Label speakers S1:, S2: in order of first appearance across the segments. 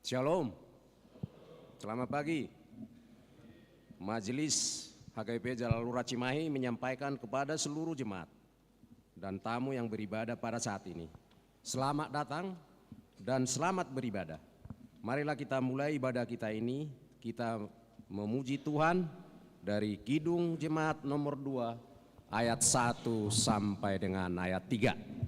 S1: Shalom, selamat pagi. Majelis HKBP Jalalura Cimahi menyampaikan kepada seluruh jemaat dan tamu yang beribadah pada saat ini, selamat datang dan selamat beribadah. Marilah kita mulai ibadah kita ini, kita memuji Tuhan dari Kidung Jemaat nomor 2 ayat 1 sampai dengan ayat 3.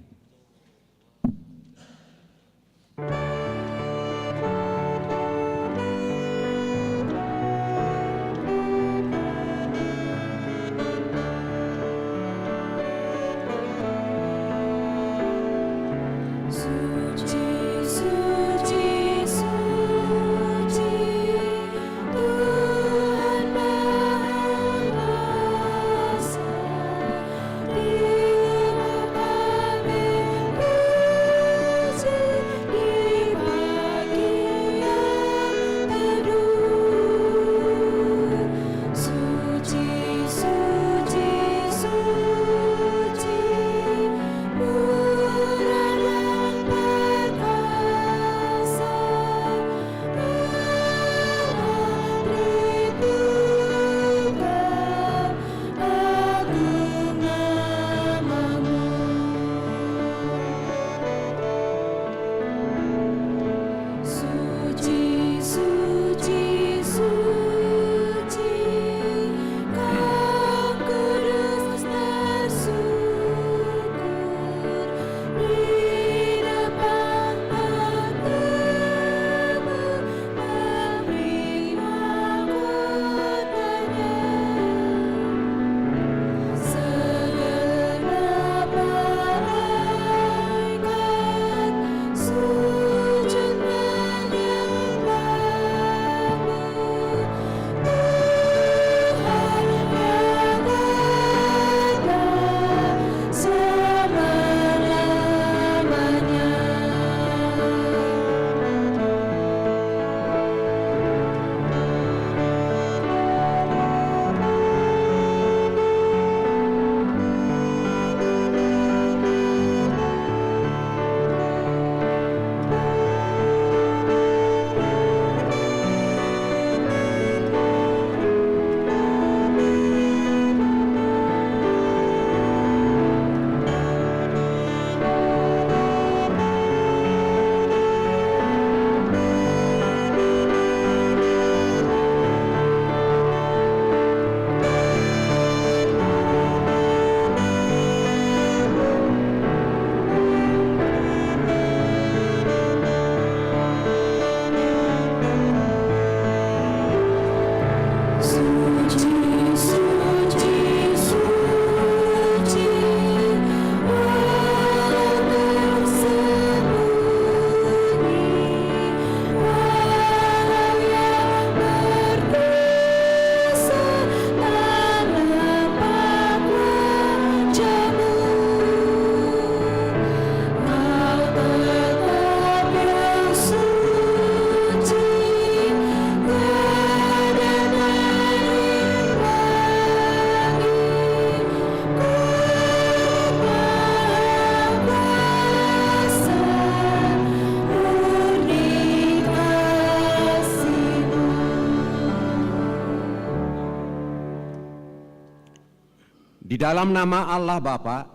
S1: Di dalam nama Allah Bapa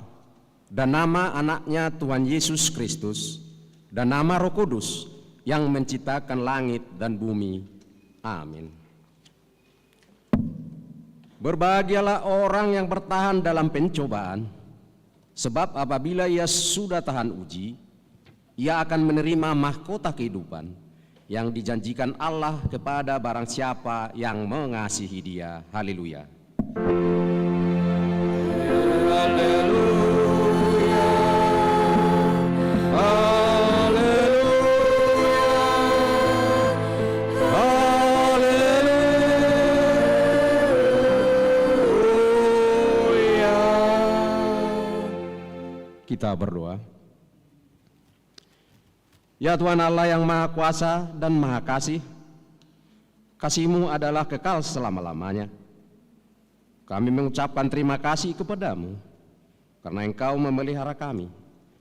S1: dan nama anaknya Tuhan Yesus Kristus dan nama Roh Kudus yang menciptakan langit dan bumi. Amin. Berbahagialah orang yang bertahan dalam pencobaan, sebab apabila ia sudah tahan uji, ia akan menerima mahkota kehidupan yang dijanjikan Allah kepada barang siapa yang mengasihi Dia. Haleluya. Haleluya, haleluya, haleluya. Kita berdoa. Ya Tuhan Allah yang Maha Kuasa dan Maha Kasih, kasih-Mu adalah kekal selama-lamanya. Kami mengucapkan terima kasih kepadamu karena Engkau memelihara kami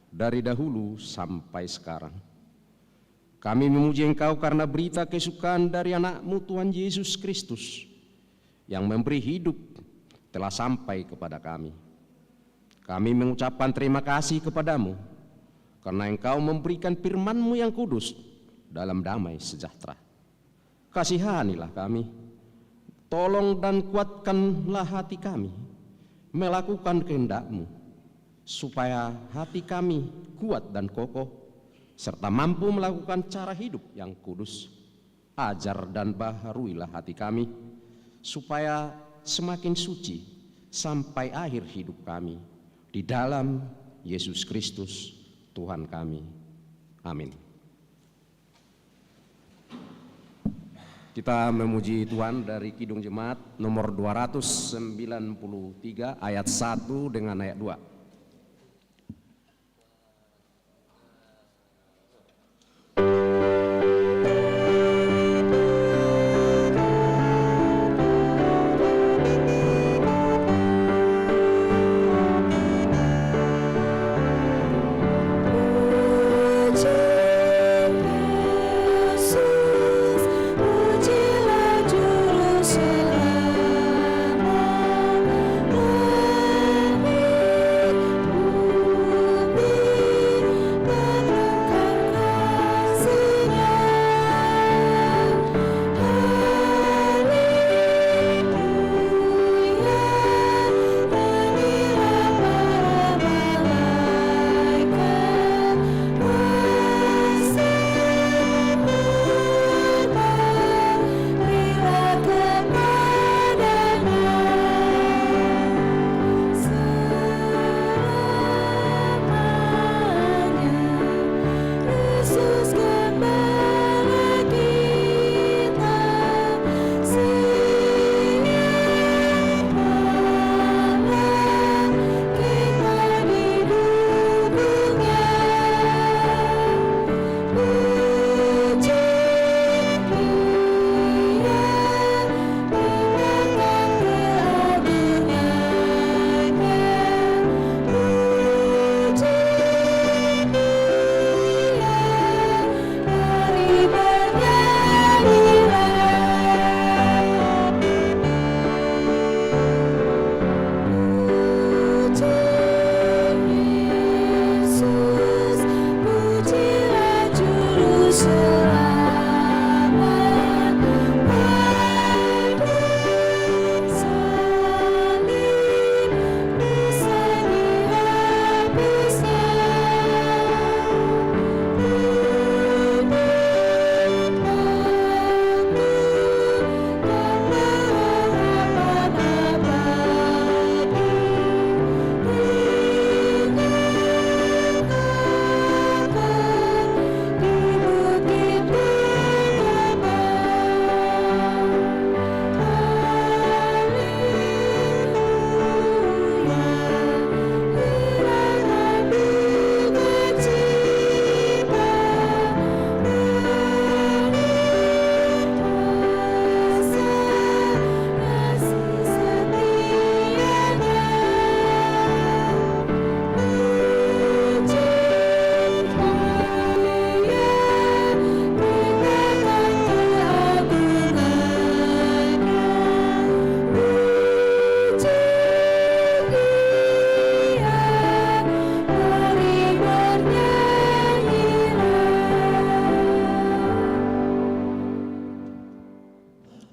S1: dari dahulu sampai sekarang. Kami memuji Engkau karena berita kesukaan dari anak-Mu Tuhan Yesus Kristus yang memberi hidup telah sampai kepada kami. Kami mengucapkan terima kasih kepadamu karena Engkau memberikan firman-Mu yang kudus dalam damai sejahtera. Kasihanilah kami, tolong dan kuatkanlah hati kami melakukan kehendak-Mu, supaya hati kami kuat dan kokoh serta mampu melakukan cara hidup yang kudus. Ajar dan baharuilah hati kami supaya semakin suci sampai akhir hidup kami, di dalam Yesus Kristus Tuhan kami. Amin. Kita memuji Tuhan dari Kidung Jemaat nomor 293 ayat 1 dengan ayat 2.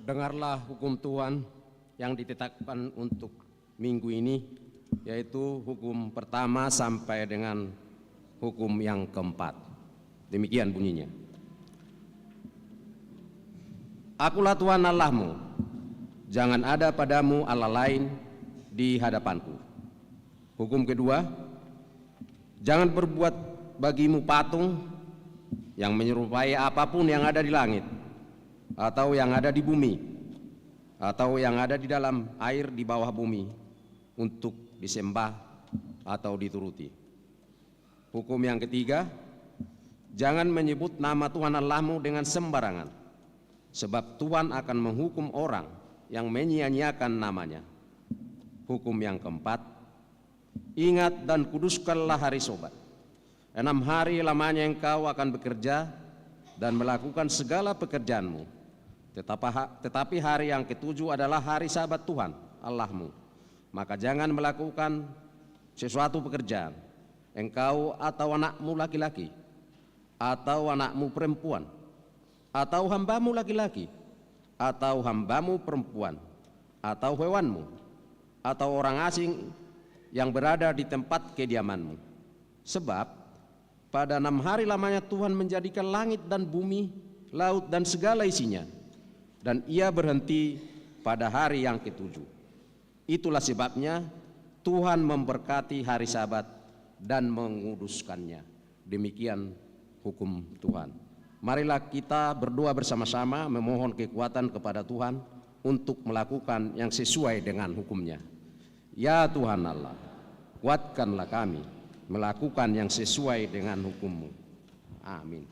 S1: Dengarlah hukum Tuhan yang ditetapkan untuk minggu ini, yaitu hukum pertama sampai dengan hukum yang keempat. Demikian bunyinya. Akulah Tuhan Allahmu, jangan ada padamu Allah lain di hadapanku. Hukum kedua, jangan berbuat bagimu patung yang menyerupai apapun yang ada di langit, atau yang ada di bumi, atau yang ada di dalam air di bawah bumi, untuk disembah atau dituruti. Hukum yang ketiga, jangan menyebut nama Tuhan Allahmu dengan sembarangan, sebab Tuhan akan menghukum orang yang menyia-nyiakan namanya. Hukum yang keempat, ingat dan kuduskanlah hari Sabat. 6 hari lamanya engkau akan bekerja, dan melakukan segala pekerjaanmu. Tetapi hari yang ketujuh adalah hari Sabat Tuhan Allahmu. Maka jangan melakukan sesuatu pekerjaan, engkau atau anakmu laki-laki, atau anakmu perempuan, atau hambamu laki-laki, atau hambamu perempuan, atau hewanmu, atau orang asing yang berada di tempat kediamanmu. Sebab pada 6 hari lamanya Tuhan menjadikan langit dan bumi, laut dan segala isinya, dan ia berhenti pada hari yang ketujuh. Itulah sebabnya Tuhan memberkati hari Sabat dan menguduskannya. Demikian hukum Tuhan. Marilah kita berdoa bersama-sama memohon kekuatan kepada Tuhan untuk melakukan yang sesuai dengan hukumnya. Ya Tuhan Allah, kuatkanlah kami melakukan yang sesuai dengan hukum-Mu. Amin.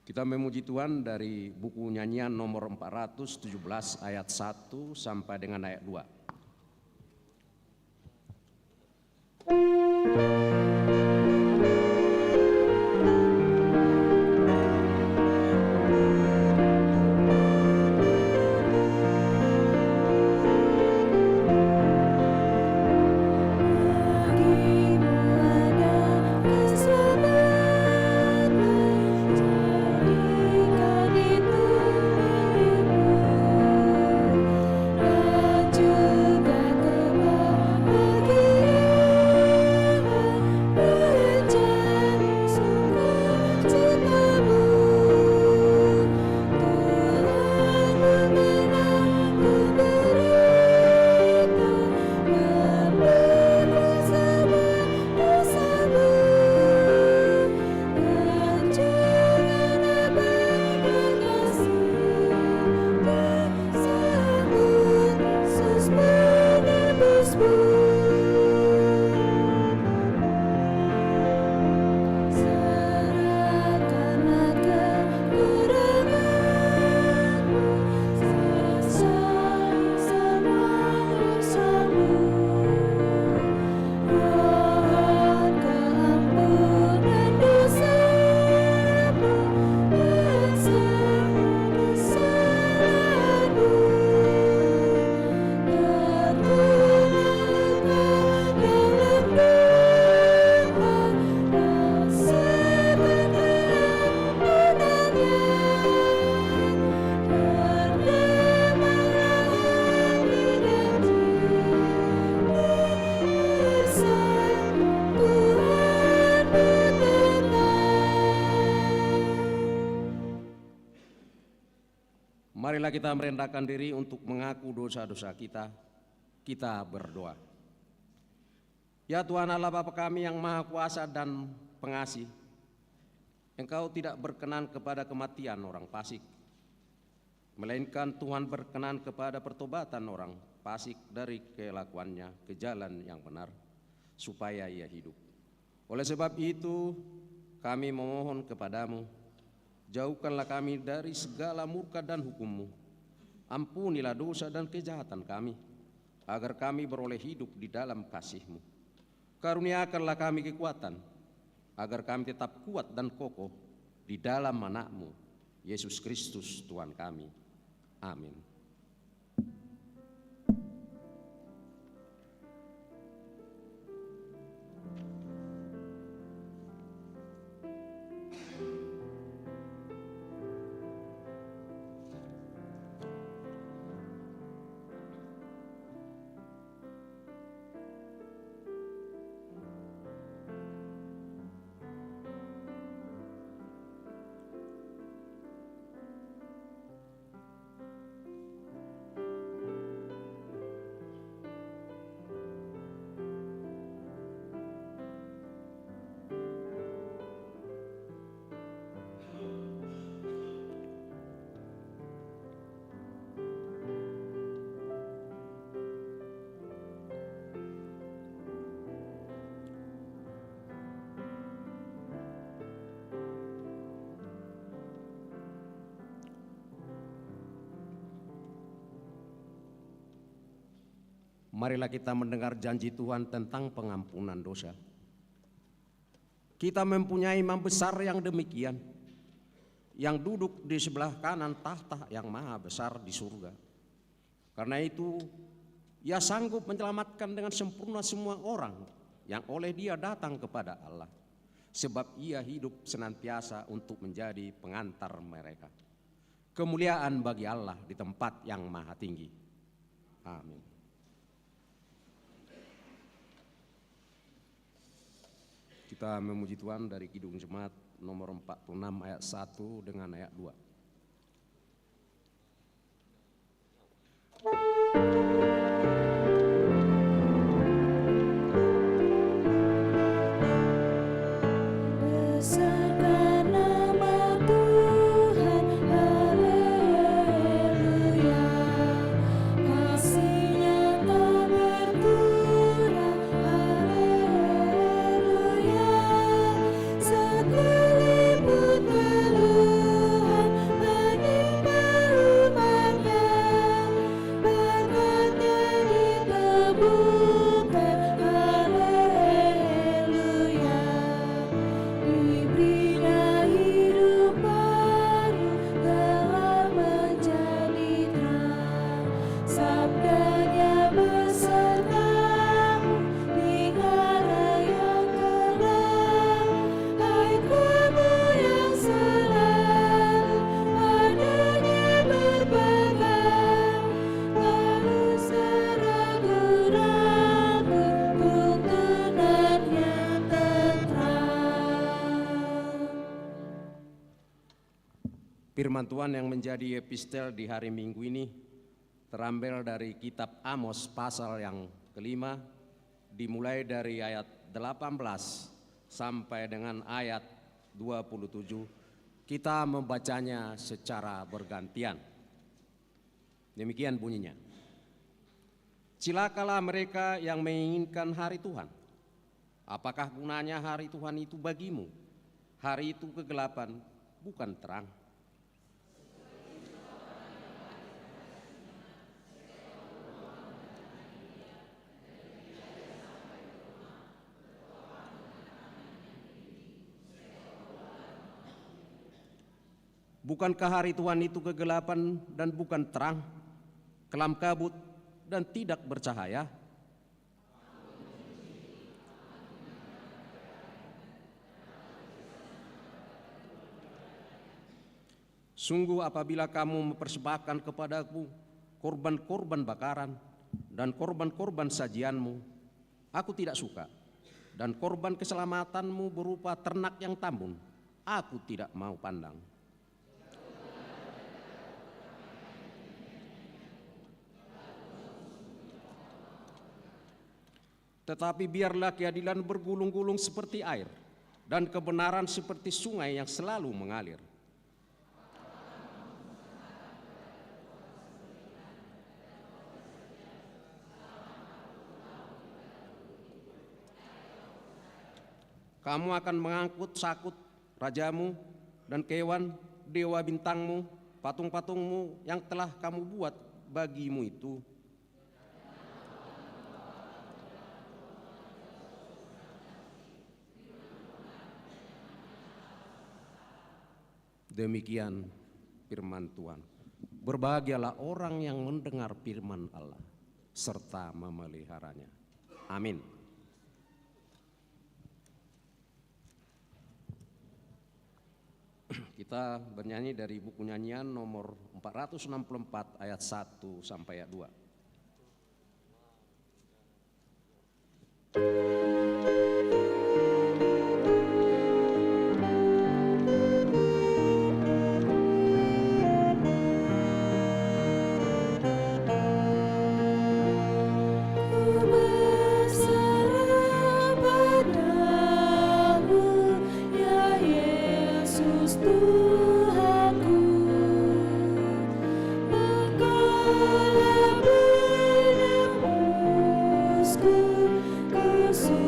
S1: Kita memuji Tuhan dari buku nyanyian nomor 417 ayat 1 sampai dengan ayat 2. Marilah kita merendahkan diri untuk mengaku dosa-dosa kita. Kita berdoa. Ya Tuhan Allah Bapa kami yang Maha Kuasa dan Pengasih, Engkau tidak berkenan kepada kematian orang fasik, melainkan Tuhan berkenan kepada pertobatan orang fasik dari kelakuannya ke jalan yang benar, supaya ia hidup. Oleh sebab itu kami memohon kepadamu, jauhkanlah kami dari segala murka dan hukum-Mu. Ampunilah dosa dan kejahatan kami, agar kami beroleh hidup di dalam kasih-Mu. Karuniakanlah kami kekuatan, agar kami tetap kuat dan kokoh di dalam anak-Mu, Yesus Kristus Tuhan kami. Amin. Marilah kita mendengar janji Tuhan tentang pengampunan dosa. Kita mempunyai imam besar yang demikian, yang duduk di sebelah kanan tahta yang maha besar di surga. Karena itu ia sanggup menyelamatkan dengan sempurna semua orang yang oleh dia datang kepada Allah, sebab ia hidup senantiasa untuk menjadi pengantar mereka. Kemuliaan bagi Allah di tempat yang maha tinggi. Amin. Kita memuji Tuhan dari Kidung Jemaat nomor 46 ayat 1 dengan ayat 2. Firman Tuhan yang menjadi epistel di hari Minggu ini terambil dari kitab Amos pasal yang kelima, dimulai dari ayat 18 sampai dengan ayat 27. Kita membacanya secara bergantian. Demikian bunyinya. Cilakalah mereka yang menginginkan hari Tuhan. Apakah gunanya hari Tuhan itu bagimu? Hari itu kegelapan, bukan terang. Bukankah hari Tuhan itu kegelapan dan bukan terang, kelam kabut dan tidak bercahaya? Sungguh apabila kamu mempersembahkan kepadaku korban-korban bakaran dan korban-korban sajianmu, aku tidak suka. Dan korban keselamatanmu berupa ternak yang tambun, aku tidak mau pandang. Tetapi biarlah keadilan bergulung-gulung seperti air, dan kebenaran seperti sungai yang selalu mengalir. Kamu akan mengangkut sakut rajamu dan kewan dewa bintangmu, patung-patungmu yang telah kamu buat bagimu itu. Demikian firman Tuhan. Berbahagialah orang yang mendengar firman Allah serta memeliharanya. Amin. Kita bernyanyi dari buku nyanyian nomor 464 ayat 1 sampai ayat 2.
S2: Ku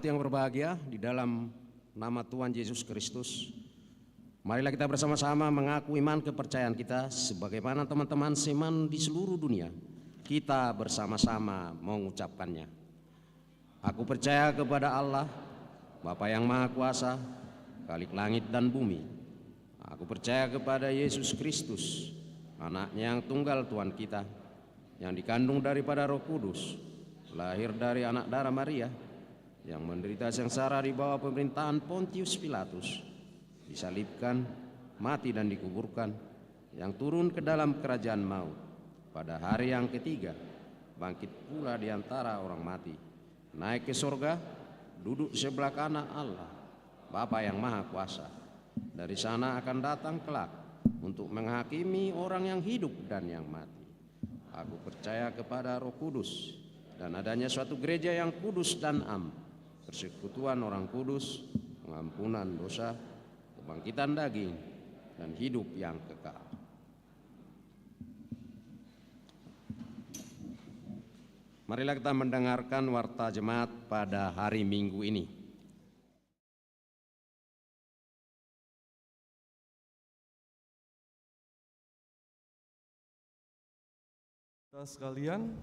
S1: jemaat yang berbahagia di dalam nama Tuhan Yesus Kristus, marilah kita bersama-sama mengaku iman kepercayaan kita sebagaimana teman-teman seiman di seluruh dunia. Kita bersama-sama mengucapkannya. Aku percaya kepada Allah, Bapa yang Maha Kuasa, Khalik langit dan bumi. Aku percaya kepada Yesus Kristus, Anaknya yang tunggal Tuhan kita, yang dikandung daripada Roh Kudus, lahir dari anak darah Maria, yang menderita sengsara di bawah pemerintahan Pontius Pilatus, disalibkan, mati dan dikuburkan, yang turun ke dalam kerajaan maut, pada hari yang ketiga bangkit pula di antara orang mati, naik ke surga, duduk sebelah kanan Allah, Bapa yang Maha Kuasa. Dari sana akan datang kelak untuk menghakimi orang yang hidup dan yang mati. Aku percaya kepada Roh Kudus dan adanya suatu gereja yang kudus dan am, persekutuan orang kudus, pengampunan dosa, kebangkitan daging, dan hidup yang kekal. Marilah kita mendengarkan warta jemaat pada hari Minggu ini.
S2: Sekalian,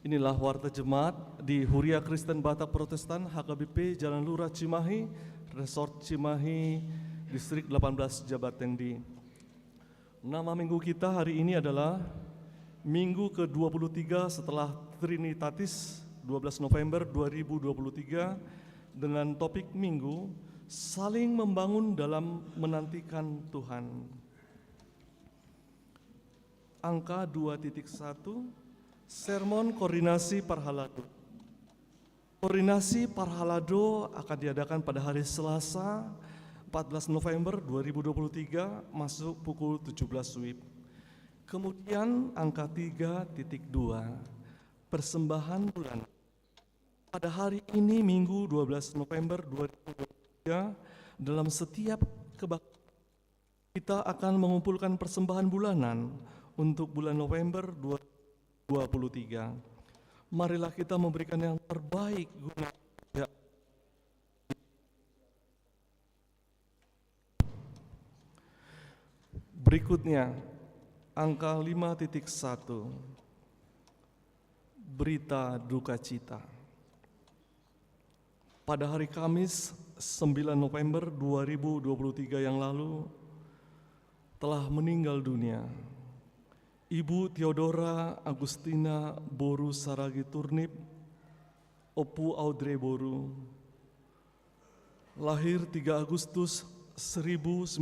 S2: inilah warta jemaat di Huria Kristen Batak Protestan HKBP Jalan Lurah Cimahi, Resort Cimahi, Distrik 18 Jabatendi. Nama minggu kita hari ini adalah Minggu ke-23 setelah Trinitatis 12 November 2023 dengan topik minggu saling membangun dalam menantikan Tuhan. Angka 2.1 Sermon Koordinasi Parhalado. Koordinasi Parhalado akan diadakan pada hari Selasa 14 November 2023 masuk pukul 17 WIB. Kemudian angka 3.2 Persembahan bulan. Pada hari ini Minggu 12 November 2023 dalam setiap kebaktian kita akan mengumpulkan persembahan bulanan untuk bulan November 2023. Marilah kita memberikan yang terbaik guna berikutnya. Angka 5.1 Berita duka cita. Pada hari Kamis 9 November 2023 yang lalu telah meninggal dunia Ibu Theodora Agustina Boru Saragi Turnip, Opu Audrey Boru, lahir 3 Agustus 1954.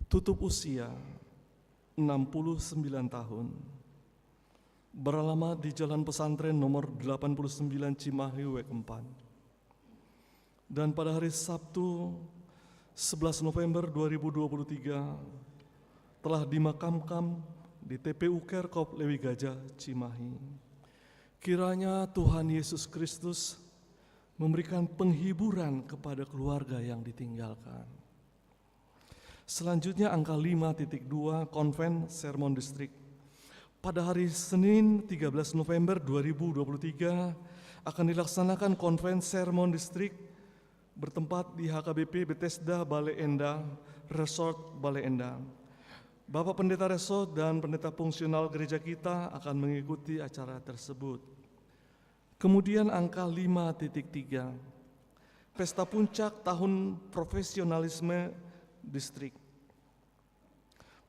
S2: Tutup usia 69 tahun. Beralamat di Jalan Pesantren nomor 89 Cimahi WK4. Dan pada hari Sabtu 11 November 2023 telah dimakamkan di TPU Kerkop Lewi Gajah Cimahi. Kiranya Tuhan Yesus Kristus memberikan penghiburan kepada keluarga yang ditinggalkan. Selanjutnya angka 5.2 Konven Sermon Distrik. Pada hari Senin 13 November 2023 akan dilaksanakan Konven Sermon Distrik bertempat di HKBP Bethesda Bale Endah, Resort Bale Endah. Bapak Pendeta Resort dan Pendeta Fungsional Gereja kita akan mengikuti acara tersebut. Kemudian angka 5.3 Pesta Puncak Tahun Profesionalisme Distrik.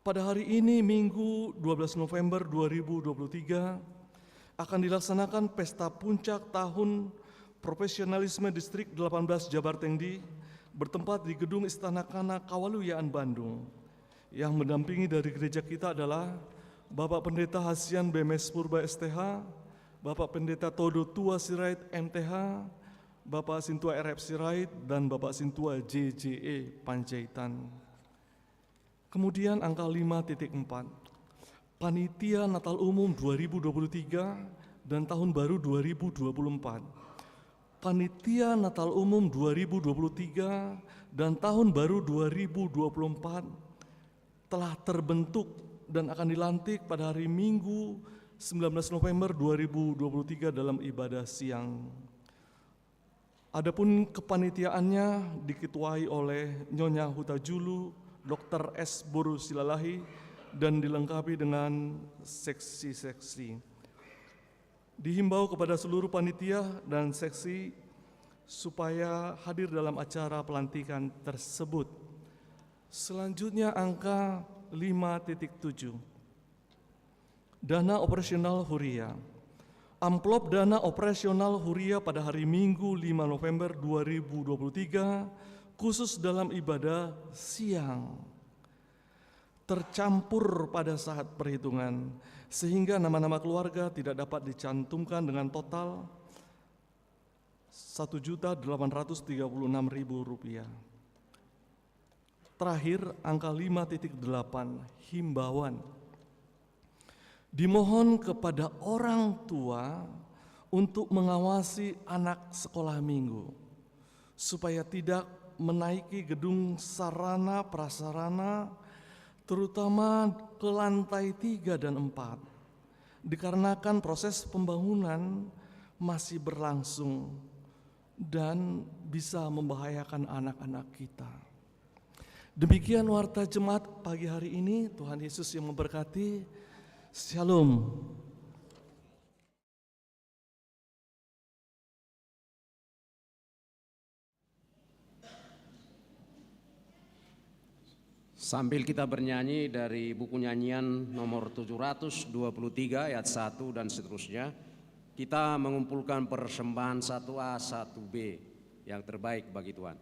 S2: Pada hari ini Minggu 12 November 2023 akan dilaksanakan Pesta Puncak Tahun Profesionalisme Distrik 18 Jabartengdi bertempat di Gedung Istana Kana Kawaluyaan Bandung. Yang mendampingi dari gereja kita adalah Bapak Pendeta Hasian BMS Purba STH, Bapak Pendeta Todo Tua Sirait MTH, Bapak Sintua RF Sirait, dan Bapak Sintua JJE Panjaitan. Kemudian angka 5.4 Panitia Natal Umum 2023 dan Tahun Baru 2024. Panitia Natal Umum 2023 dan Tahun Baru 2024 telah terbentuk dan akan dilantik pada hari Minggu 19 November 2023 dalam ibadah siang. Adapun kepanitiaannya diketuai oleh Nyonya Huta Julu, Dr. S. Boru Silalahi, dan dilengkapi dengan seksi-seksi. Dihimbau kepada seluruh panitia dan seksi supaya hadir dalam acara pelantikan tersebut. Selanjutnya angka 5.7. Dana operasional Huria. Amplop dana operasional Huria pada hari Minggu 5 November 2023 khusus dalam ibadah siang tercampur pada saat perhitungan sehingga nama-nama keluarga tidak dapat dicantumkan dengan total Rp1.836.000. Terakhir angka 5.8 himbauan. Dimohon kepada orang tua untuk mengawasi anak sekolah minggu supaya tidak menaiki gedung sarana prasarana terutama ke lantai 3 dan 4 dikarenakan proses pembangunan masih berlangsung dan bisa membahayakan anak-anak kita. Demikian warta jemaat pagi hari ini. Tuhan Yesus yang memberkati. Shalom.
S1: Sambil kita bernyanyi dari buku nyanyian nomor 723 ayat 1 dan seterusnya, kita mengumpulkan persembahan 1A, 1B yang terbaik bagi Tuhan.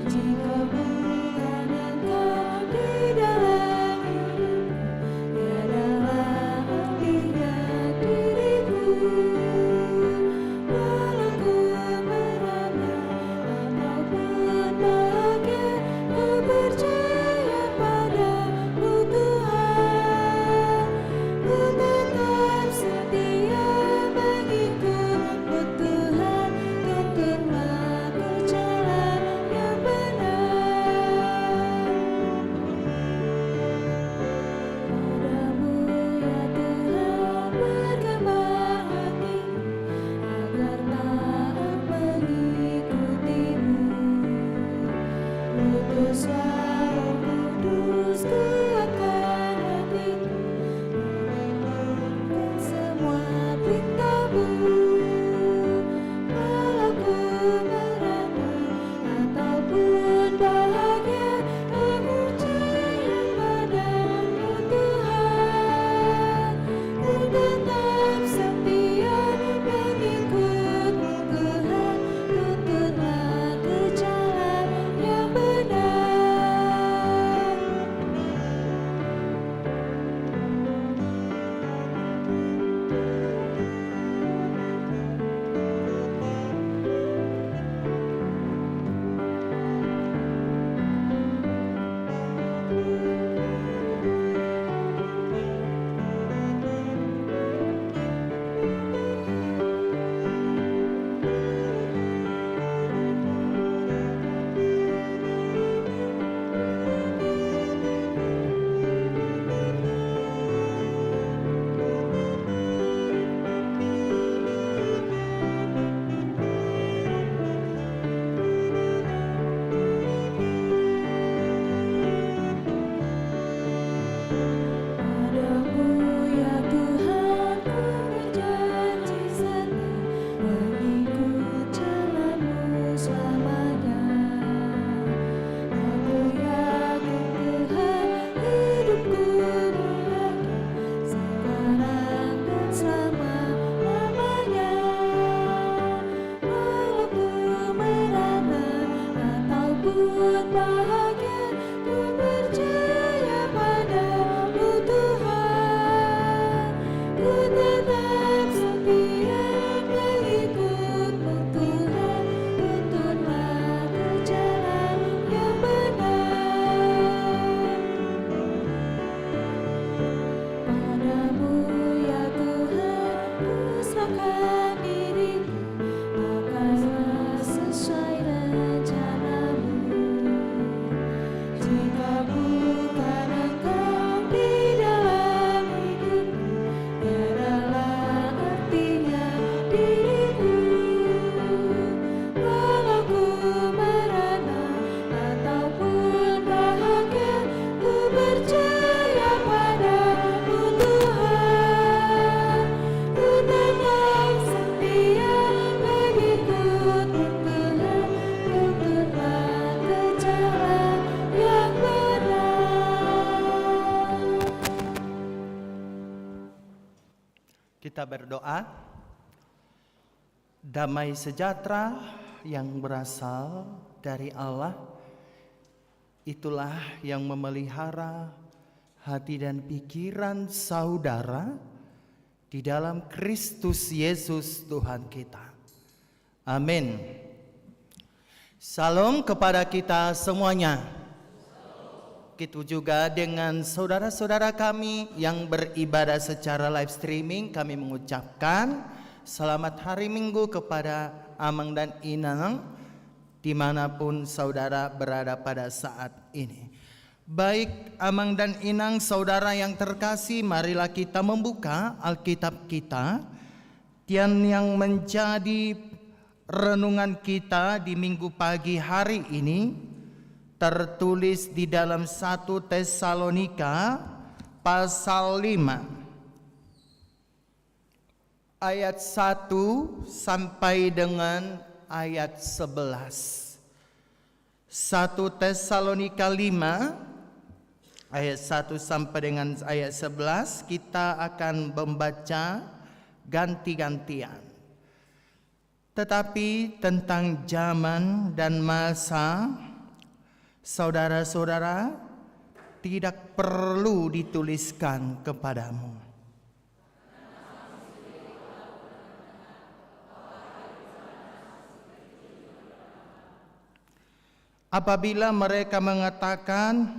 S3: Jika bukan Kita berdoa. Damai sejahtera yang berasal dari Allah, itulah yang memelihara hati dan pikiran saudara di dalam Kristus Yesus Tuhan kita. Amin. Salam kepada kita semuanya. Begitu juga dengan saudara-saudara kami yang beribadah secara live streaming, kami mengucapkan selamat hari Minggu kepada Amang dan Inang dimanapun saudara berada pada saat ini. Baik Amang dan Inang, saudara yang terkasih, marilah kita membuka Alkitab kita yang menjadi renungan kita di Minggu pagi hari ini. Tertulis di dalam 1 Tesalonika pasal 5 ayat 1 sampai dengan ayat 11. 1 Tesalonika 5 ayat 1 sampai dengan ayat 11 kita akan membaca ganti-gantian. Tetapi tentang zaman dan masa, saudara-saudara, tidak perlu dituliskan kepadamu. Apabila mereka mengatakan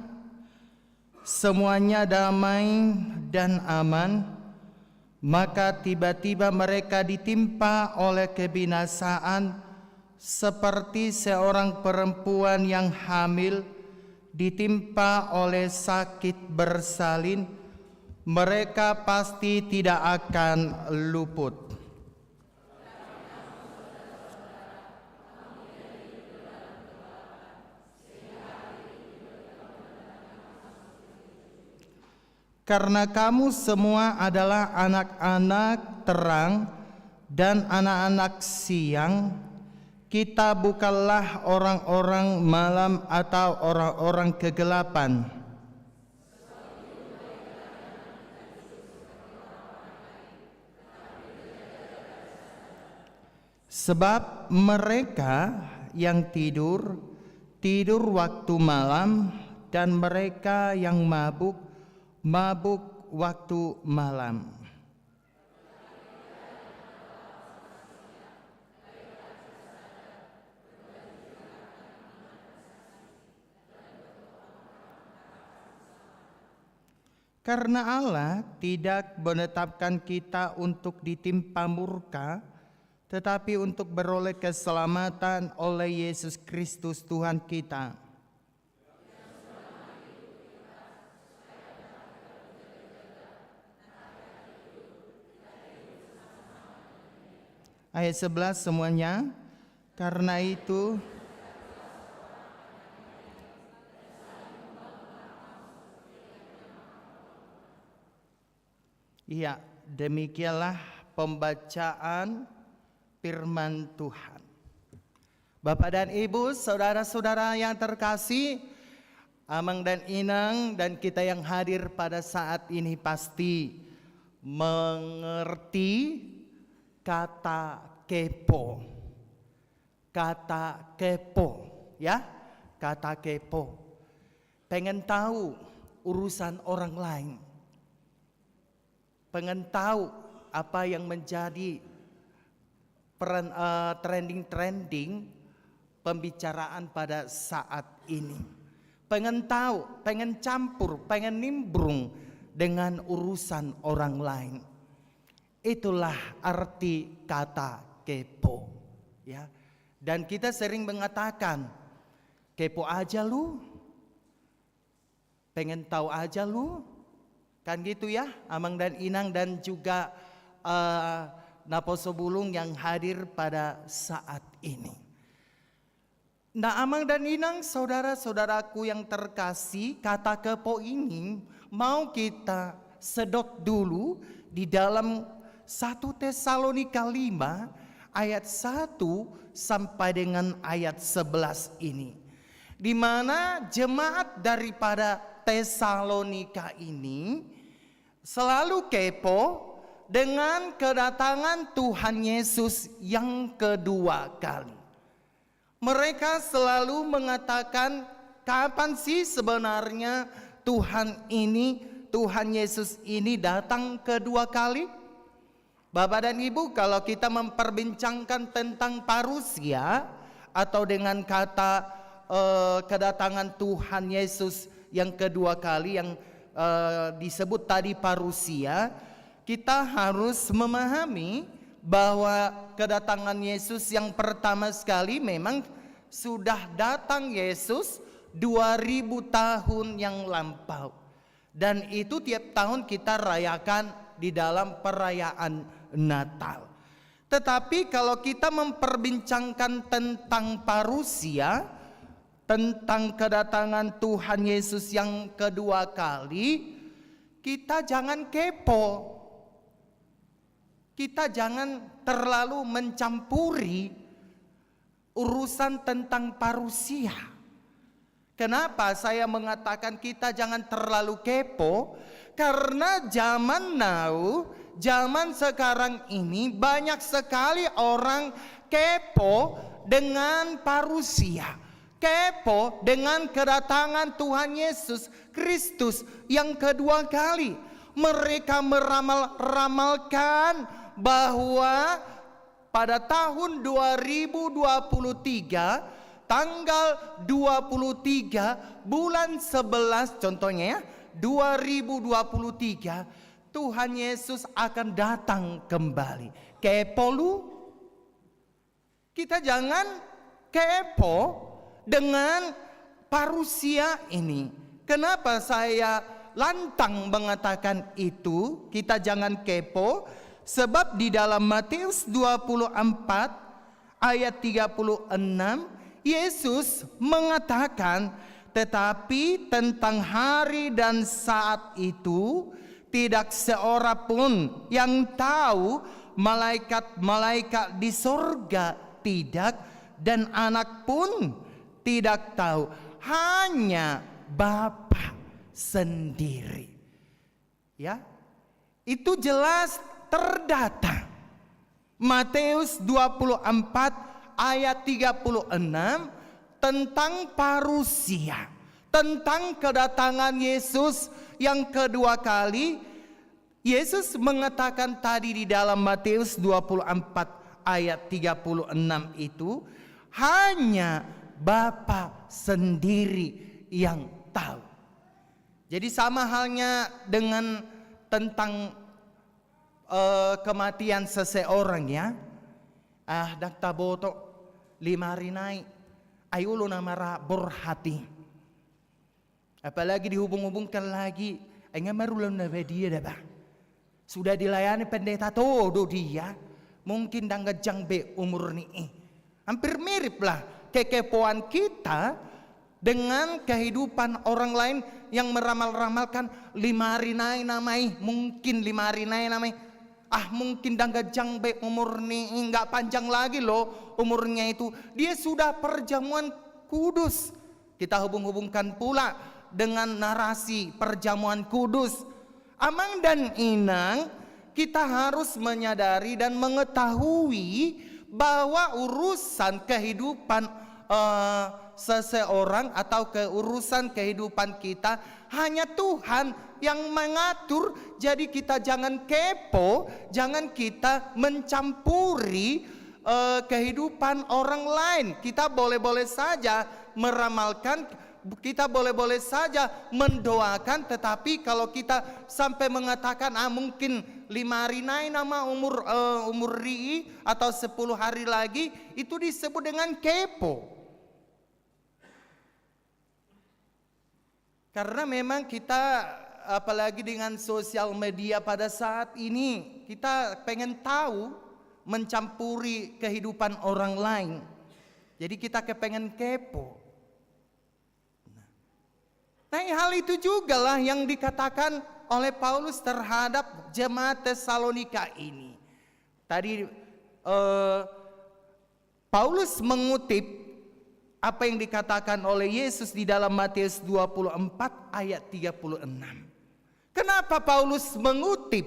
S3: semuanya damai dan aman, maka tiba-tiba mereka ditimpa oleh kebinasaan seperti seorang perempuan yang hamil ditimpa oleh sakit bersalin. Mereka pasti tidak akan luput. Karena kamu semua adalah anak-anak terang dan anak-anak siang, kita bukanlah orang-orang malam atau orang-orang kegelapan. Sebab mereka yang tidur waktu malam, dan mereka yang mabuk waktu malam. Karena Allah tidak menetapkan kita untuk ditimpa murka, tetapi untuk beroleh keselamatan oleh Yesus Kristus Tuhan kita. Ayat 11 semuanya. Karena itu ya, demikianlah pembacaan firman Tuhan. Bapak dan Ibu, saudara-saudara yang terkasih, Amang dan Inang dan kita yang hadir pada saat ini pasti mengerti kata kepo. Kata kepo, ya, kata kepo. Pengen tahu urusan orang lain. Pengen tahu apa yang menjadi trending pembicaraan pada saat ini. Pengen tahu, pengen campur, pengen nimbrung dengan urusan orang lain. Itulah arti kata kepo, ya. Dan kita sering mengatakan, kepo aja lu, pengen tahu aja lu. Kan gitu ya, Amang dan Inang dan juga Naposo Bulung yang hadir pada saat ini. Nah, Amang dan Inang, saudara-saudaraku yang terkasih, kata kepo ini mau kita sedot dulu di dalam 1 Tesalonika 5 ayat 1 sampai dengan ayat 11 ini. Di mana jemaat daripada Tesalonika ini selalu kepo dengan kedatangan Tuhan Yesus yang kedua kali. Mereka selalu mengatakan, kapan sih sebenarnya Tuhan Yesus ini datang kedua kali? Bapak dan Ibu, kalau kita memperbincangkan tentang parusia atau dengan kata kedatangan Tuhan Yesus yang kedua kali yang disebut tadi parusia, kita harus memahami bahwa kedatangan Yesus yang pertama sekali memang sudah datang Yesus 2000 tahun yang lampau. Dan itu tiap tahun kita rayakan di dalam perayaan Natal. Tetapi kalau kita memperbincangkan tentang parusia, tentang kedatangan Tuhan Yesus yang kedua kali, kita jangan kepo. Kita jangan terlalu mencampuri urusan tentang parusia. Kenapa saya mengatakan kita jangan terlalu kepo? Karena zaman now, zaman sekarang ini banyak sekali orang kepo dengan parusia. Kepo dengan kedatangan Tuhan Yesus Kristus yang kedua kali. Mereka meramalkan bahwa pada tahun 2023 tanggal 23 bulan 11 contohnya ya, 2023 Tuhan Yesus akan datang kembali. Kepo lu? Kita jangan kepo dengan parusia ini. Kenapa saya lantang mengatakan itu? Kita jangan kepo. Sebab di dalam Matius 24 ayat 36 Yesus mengatakan, tetapi tentang hari dan saat itu tidak seorang pun yang tahu, malaikat-malaikat di sorga tidak, dan anak pun tidak tahu, hanya Bapa sendiri. Ya, itu jelas terdata. Matius 24 ayat 36 tentang parusia, tentang kedatangan Yesus yang kedua kali. Yesus mengatakan tadi di dalam Matius 24 ayat 36 itu, hanya Bapa sendiri yang tahu. Jadi sama halnya dengan tentang kematian seseorang ya. Dakta boto 5 hari naik, ayulo nama berhati. Apalagi dihubung-hubungkan lagi, ngamarulan na dia dah bah. Sudah dilayani pendeta todo dia, mungkin danggajang be umur ni. Hampir mirip lah kekepoan kita dengan kehidupan orang lain yang meramal-ramalkan 5 hari naik namai, mungkin 5 hari naik namai. Mungkin danggajang be umur ni enggak panjang lagi loh umurnya itu. Dia sudah perjamuan kudus. Kita hubung-hubungkan pula dengan narasi perjamuan kudus. Amang dan inang, kita harus menyadari dan mengetahui bahwa urusan kehidupan seseorang atau keurusan kehidupan kita hanya Tuhan yang mengatur. Jadi kita jangan kepo, jangan kita mencampuri kehidupan orang lain. Kita boleh-boleh saja meramalkan, kita boleh-boleh saja mendoakan, tetapi kalau kita sampai mengatakan mungkin 5 hari naik nama umur ri atau 10 hari lagi, itu disebut dengan kepo. Karena memang kita, apalagi dengan sosial media pada saat ini, kita pengen tahu, mencampuri kehidupan orang lain. Jadi kita kepengen kepo. Nah, hal itu juga lah yang dikatakan oleh Paulus terhadap jemaat Tesalonika ini. Tadi Paulus mengutip apa yang dikatakan oleh Yesus di dalam Matius 24 ayat 36. Kenapa Paulus mengutip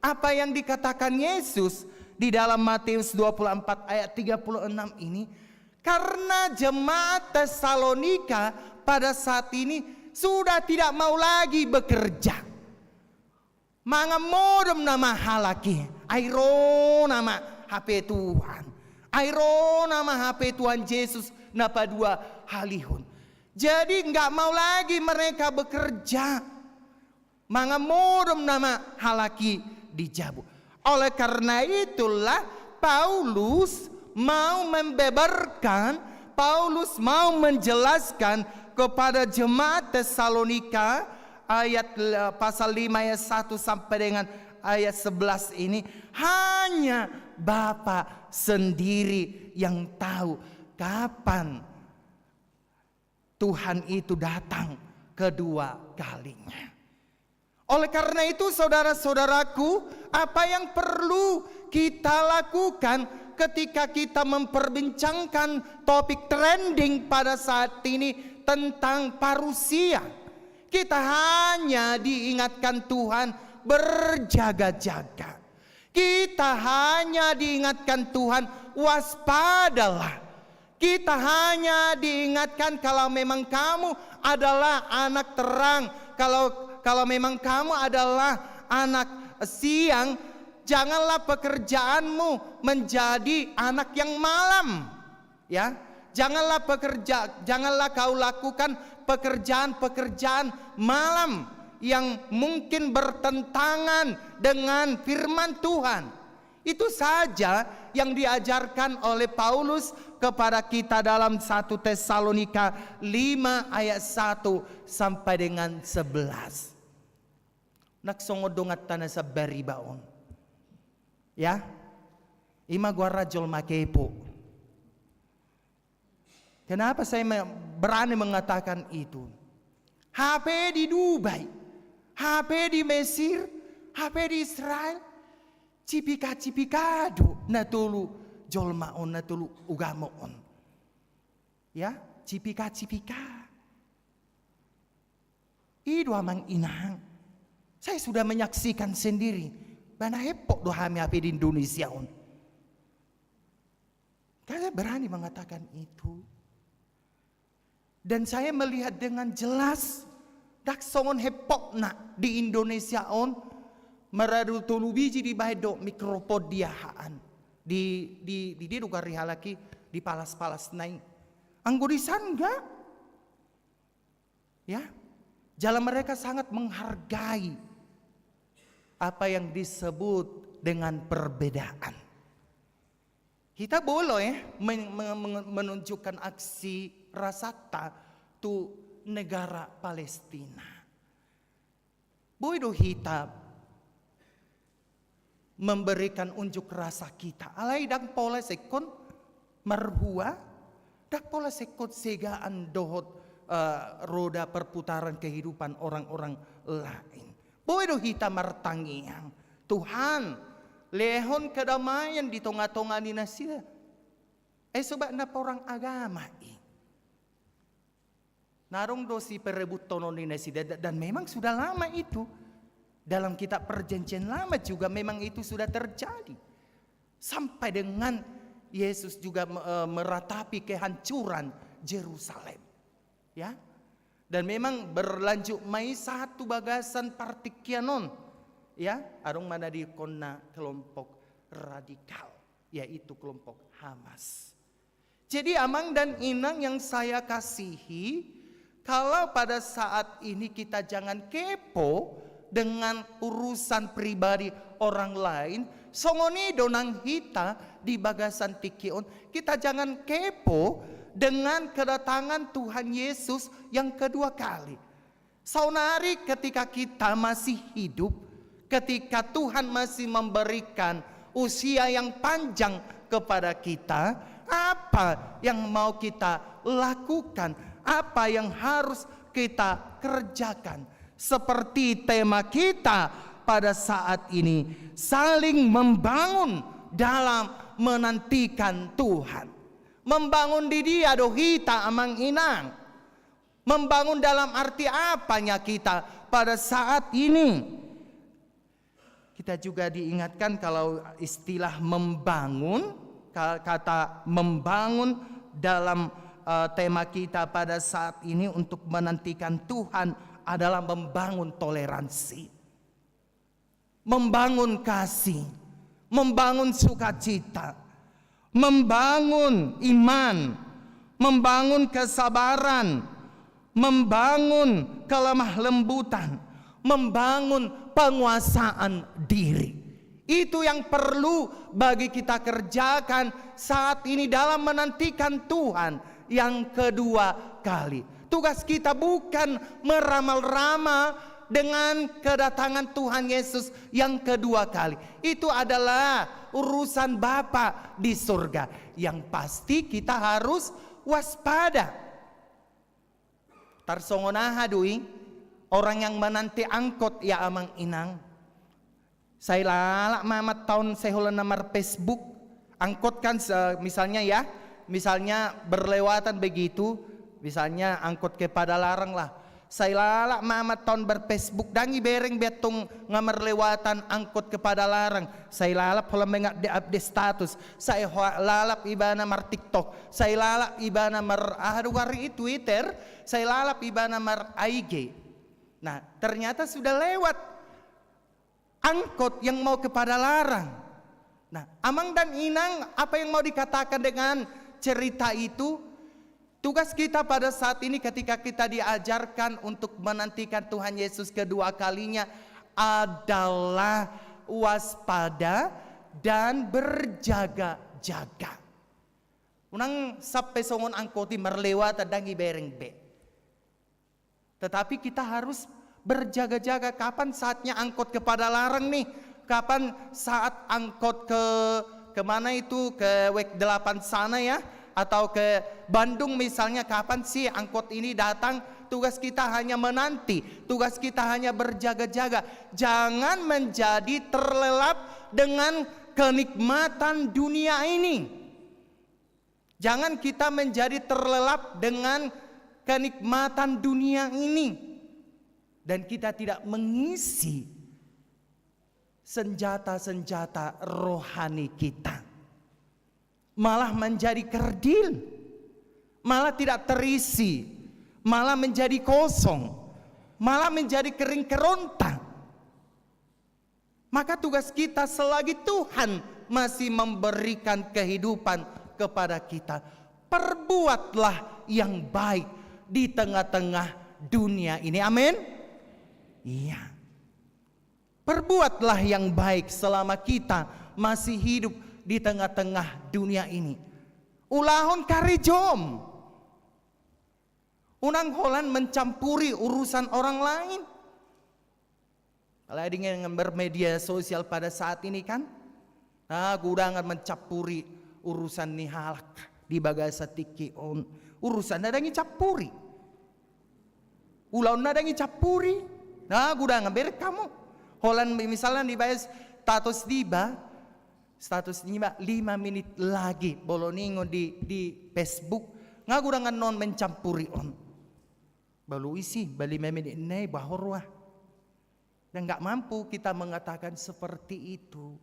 S3: apa yang dikatakan Yesus di dalam Matius 24 ayat 36 ini, karena jemaat Tesalonika pada saat ini sudah tidak mau lagi bekerja. Mangamodom nama halaki, airo nama HP Tuhan, airo nama HP Tuhan Yesus napa dua halihun. Jadi nggak mau lagi mereka bekerja. Mangamodom nama halaki dijabu. Oleh karena itulah Paulus mau membeberkan, Paulus mau menjelaskan kepada jemaat Tesalonika ayat pasal 5 ayat 1 sampai dengan ayat 11 ini, hanya Bapa sendiri yang tahu kapan Tuhan itu datang kedua kalinya. Oleh karena itu saudara-saudaraku, apa yang perlu kita lakukan ketika kita memperbincangkan topik trending pada saat ini tentang parusia? Kita hanya diingatkan Tuhan berjaga-jaga. Kita hanya diingatkan Tuhan waspadalah. Kita hanya diingatkan kalau memang kamu adalah anak terang, kalau memang kamu adalah anak siang, janganlah pekerjaanmu menjadi anak yang malam. Ya, janganlah kau lakukan pekerjaan-pekerjaan malam yang mungkin bertentangan dengan firman Tuhan. Itu saja yang diajarkan oleh Paulus kepada kita dalam 1 Tesalonika 5 ayat 1 sampai dengan 11. Naksongodongat tanah sa beribaon. Ya, ima gua rajol makepo. Kenapa saya berani mengatakan itu? HP di Dubai, HP di Mesir, HP di Israel, cipika-cipikado natulu jolmaon natulu ugamoon. Ya, cipika-cipika. Itu amang inang. Saya sudah menyaksikan sendiri. Bana hepok do HP di Indonesia on. Saya berani mengatakan itu. Dan saya melihat dengan jelas daksongon hepok nak di Indonesia on meradu tolu biji di bahedo mikropod diahaan di duga rihalaki di palas-palas naik anggurisan enggak ya, jalan mereka sangat menghargai apa yang disebut dengan perbedaan. Kita boleh menunjukkan aksi rasata tu negara Palestina. Boido kita memberikan unjuk rasa kita. Alai dak pola sekon marhua, dak pola sekon segaan dohot roda perputaran kehidupan orang-orang lain. Boido kita martangiang Tuhan lehon kedamaian di tengah-tengah ni nasida. Sebab na orang agama narong dosi perebut tono ni nasida, dan memang sudah lama itu. Dalam kitab perjanjian lama juga memang itu sudah terjadi. Sampai dengan Yesus juga meratapi kehancuran Yerusalem. Ya. Dan memang berlanjut mai satu bagasan partikianon. Ya, arung mana di kona kelompok radikal, yaitu kelompok Hamas. Jadi amang dan inang yang saya kasihi, kalau pada saat ini kita jangan kepo dengan urusan pribadi orang lain, songoni donang hita di bagasan tikion, kita jangan kepo dengan kedatangan Tuhan Yesus yang kedua kali. Saunari ketika kita masih hidup, ketika Tuhan masih memberikan usia yang panjang kepada kita, apa yang mau kita lakukan, apa yang harus kita kerjakan. Seperti tema kita pada saat ini, saling membangun dalam menantikan Tuhan. Membangun di dia dohita amang inang. Membangun dalam arti apanya kita pada saat ini? kita juga diingatkan kalau istilah membangun, kata membangun dalam tema kita pada saat ini untuk menantikan Tuhan adalah membangun toleransi, membangun kasih, membangun sukacita, membangun iman, membangun kesabaran, membangun kelemah lembutan, membangun penguasaan diri. Itu yang perlu bagi kita kerjakan saat ini dalam menantikan Tuhan yang kedua kali. Tugas kita bukan meramal-ramal dengan kedatangan Tuhan Yesus yang kedua kali. Itu adalah urusan Bapa di surga. Yang pasti kita harus waspada. Tarsongonaha dui, orang yang menanti angkot ya amang inang. Saya lalak mamat tahun sehola nomor Facebook, angkot kan misalnya ya, misalnya berlewatan begitu, misalnya angkot ke Padalarang lah. Saya lalak mamat tahun berfacebook dangi bereng betung ngamar lewatan angkot ke Padalarang. Saya lalap hola mengak di update status. Saya lalap ibana mar TikTok. Saya lalap ibana mar ahadugari Twitter. Saya lalap ibana mar IG. Nah, ternyata sudah lewat angkot yang mau ke Padalarang. Nah, amang dan inang, apa yang mau dikatakan dengan cerita itu? Tugas kita pada saat ini ketika kita diajarkan untuk menantikan Tuhan Yesus kedua kalinya adalah waspada dan berjaga-jaga. Unang sampai songon angkoti merlewat dangi bereng be. Tetapi kita harus berjaga-jaga kapan saatnya angkot ke Padalarang nih. Kapan saat angkot ke mana itu, ke WEK 8 sana ya, atau ke Bandung misalnya, kapan sih angkot ini datang? Tugas kita hanya menanti, tugas kita hanya berjaga-jaga. Jangan menjadi terlelap dengan kenikmatan dunia ini. Jangan kita menjadi terlelap dengan kenikmatan dunia ini, dan kita tidak mengisi senjata-senjata rohani kita, malah menjadi kerdil, malah tidak terisi, malah menjadi kosong, malah menjadi kering kerontang. Maka tugas kita selagi Tuhan masih memberikan kehidupan kepada kita, perbuatlah yang baik di tengah-tengah dunia ini. Amin. Iya. Perbuatlah yang baik selama kita masih hidup di tengah-tengah dunia ini. Ulahon karejom. Unang holan mencampuri urusan orang lain. Kalau dengan bermedia sosial pada saat ini kan, gudangan mencampuri urusan nihalak di bagasa tiki on. Urusan nadangi campuri. Ulaun nadangi campuri. Gudangan berek kamu. Holan misalnya dibayar status diba 5 menit lagi boloningo di Facebook, ngagurangan non mencampuri on. Balu isi bali 5 menit nei bahorwa. Dan nggak mampu kita mengatakan seperti itu.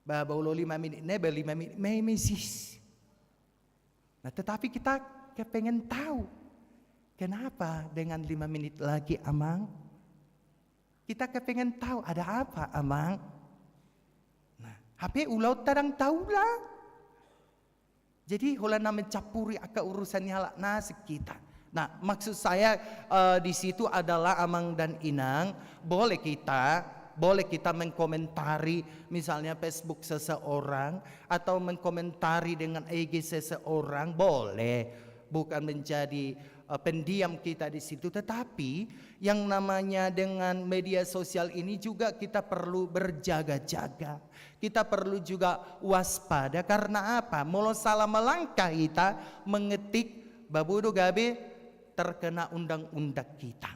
S3: Bahwa 5 menit nei bali 5 menit mesis. Nah, tetapi kita kepengen tahu kenapa dengan 5 menit lagi amang? Kita kepengen tahu ada apa amang. Nah, HP ulau tadang tahu lah. Jadi holana mencapuri aka urusannya halak nasib kita. Nah, maksud saya di situ adalah amang dan inang, boleh kita mengkomentari misalnya Facebook seseorang atau mengkomentari dengan IG seseorang, boleh, bukan menjadi pendiam kita di situ. Tetapi yang namanya dengan media sosial ini juga kita perlu berjaga-jaga. Kita perlu juga waspada. Karena apa? Molo salah melangkah kita mengetik babudo gabe terkena undang-undang kita.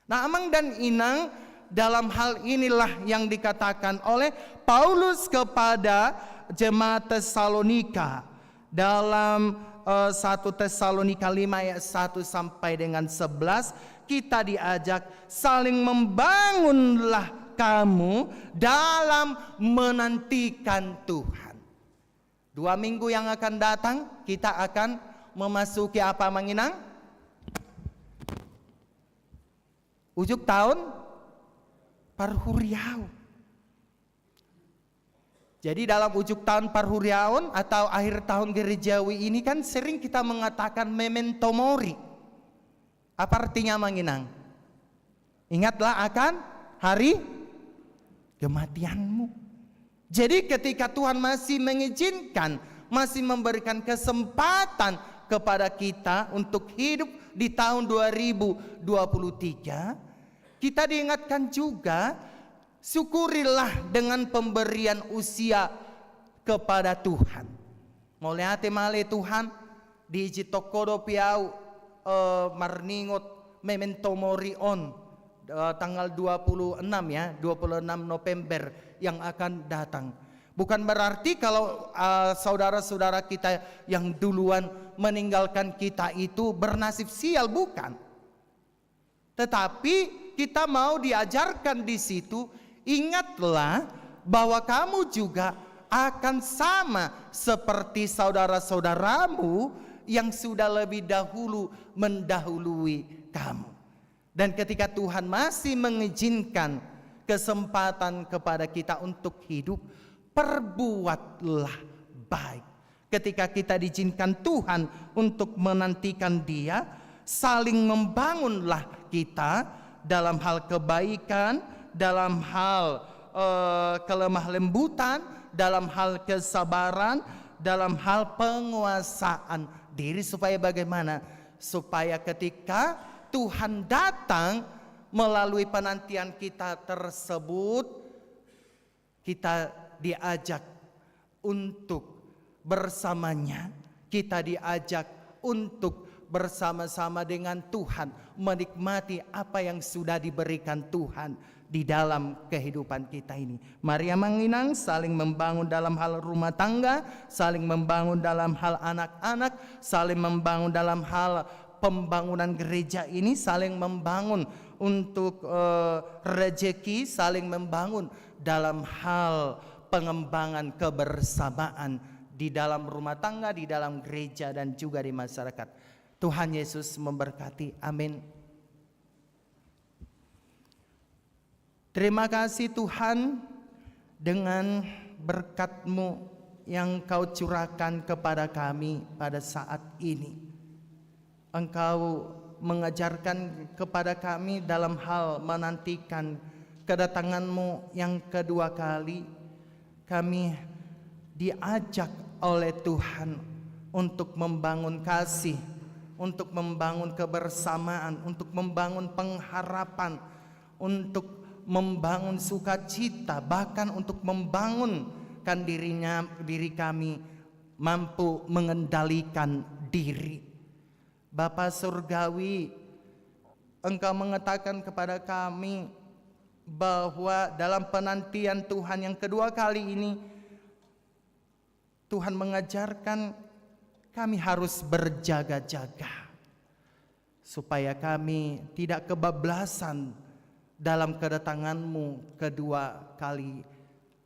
S3: Nah, amang dan inang, dalam hal inilah yang dikatakan oleh Paulus kepada jemaat Tesalonika dalam 1 Tesalonika 5 ayat 1 sampai dengan 11. Kita diajak saling membangunlah kamu dalam menantikan Tuhan. 2 minggu yang akan datang kita akan memasuki apa Manginang? Ujuk tahun Parhuriau. Jadi dalam ujuk tahun Parhuriaun atau akhir tahun gerejawi ini kan sering kita mengatakan memento mori. Apa artinya Manginang? Ingatlah akan hari kematianmu. Jadi ketika Tuhan masih mengizinkan, masih memberikan kesempatan kepada kita untuk hidup di tahun 2023, kita diingatkan juga, syukurilah dengan pemberian usia kepada Tuhan. Mulai hati male Tuhan di Jitokodo Piau Marningot memento mori on tanggal 26 ya, 26 November yang akan datang. Bukan berarti kalau saudara-saudara kita yang duluan meninggalkan kita itu bernasib sial, bukan. Tetapi kita mau diajarkan di situ, ingatlah bahwa kamu juga akan sama seperti saudara-saudaramu yang sudah lebih dahulu mendahului kamu. Dan ketika Tuhan masih mengizinkan kesempatan kepada kita untuk hidup, perbuatlah baik. Ketika kita diizinkan Tuhan untuk menantikan Dia, saling membangunlah kita dalam hal kebaikan, dalam hal kelemah lembutan, dalam hal kesabaran, dalam hal penguasaan diri. Supaya bagaimana? Supaya ketika Tuhan datang melalui penantian kita tersebut, kita diajak untuk bersamanya, kita diajak untuk bersama-sama dengan Tuhan menikmati apa yang sudah diberikan Tuhan di dalam kehidupan kita ini. Mari Manginang saling membangun dalam hal rumah tangga, saling membangun dalam hal anak-anak, saling membangun dalam hal pembangunan gereja ini, saling membangun untuk rezeki, saling membangun dalam hal pengembangan kebersamaan di dalam rumah tangga, di dalam gereja dan juga di masyarakat. Tuhan Yesus memberkati. Amin. Terima kasih Tuhan, dengan berkat-Mu yang Kau curahkan kepada kami pada saat ini. Engkau mengajarkan kepada kami dalam hal menantikan kedatangan-Mu yang kedua kali. Kami diajak oleh Tuhan untuk membangun kasih, untuk membangun kebersamaan, untuk membangun pengharapan, untuk membangun sukacita, bahkan untuk membangunkan diri kami mampu mengendalikan diri. Bapa Surgawi, Engkau mengatakan kepada kami bahwa dalam penantian Tuhan yang kedua kali ini, Tuhan mengajarkan kami harus berjaga-jaga supaya kami tidak kebablasan dalam kedatangan-Mu kedua kali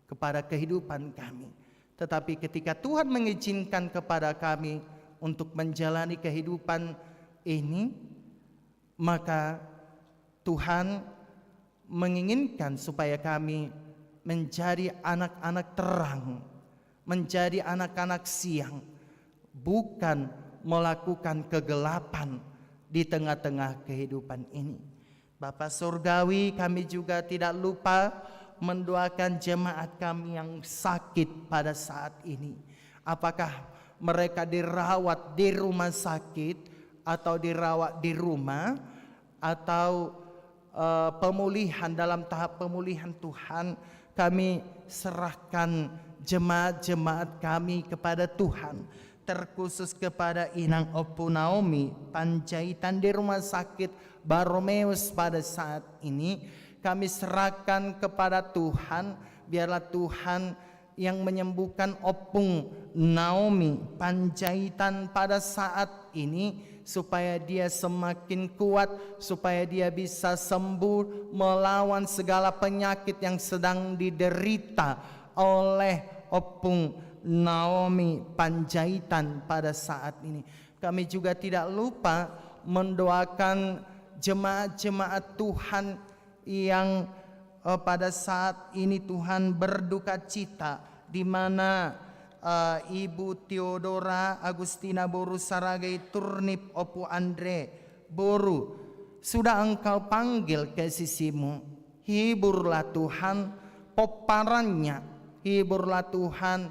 S3: kepada kehidupan kami. Tetapi ketika Tuhan mengizinkan kepada kami untuk menjalani kehidupan ini, maka Tuhan menginginkan supaya kami menjadi anak-anak terang, menjadi anak-anak siang, bukan melakukan kegelapan di tengah-tengah kehidupan ini. Bapa Surgawi, kami juga tidak lupa mendoakan jemaat kami yang sakit pada saat ini. Apakah mereka dirawat di rumah sakit atau dirawat di rumah atau pemulihan, dalam tahap pemulihan, Tuhan, kami serahkan jemaat-jemaat kami kepada Tuhan, terkhusus kepada Inang Opu Naomi Panjaitan di rumah sakit Baromeus pada saat ini. Kami serahkan kepada Tuhan, biarlah Tuhan yang menyembuhkan Opung Naomi Panjaitan pada saat ini, supaya dia semakin kuat, supaya dia bisa sembuh melawan segala penyakit yang sedang diderita oleh Opung Naomi Panjaitan pada saat ini. Kami juga tidak lupa mendoakan jemaat-jemaat Tuhan yang pada saat ini Tuhan berduka cita, di mana Ibu Theodora Agustina Boru Saragai Turnip Opu Andre Boru sudah Engkau panggil ke sisimu. Hiburlah Tuhan peparannya, hiburlah Tuhan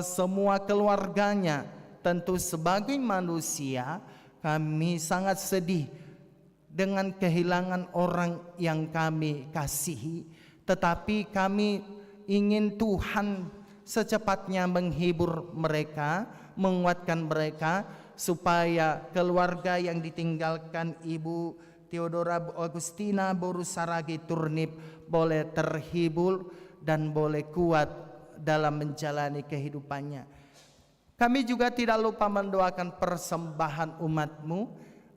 S3: semua keluarganya. Tentu sebagai manusia kami sangat sedih dengan kehilangan orang yang kami kasihi, tetapi kami ingin Tuhan secepatnya menghibur mereka, menguatkan mereka, supaya keluarga yang ditinggalkan Ibu Theodora Agustina Boru Saragi Turnip boleh terhibur dan boleh kuat dalam menjalani kehidupannya. Kami juga tidak lupa mendoakan persembahan umat-Mu,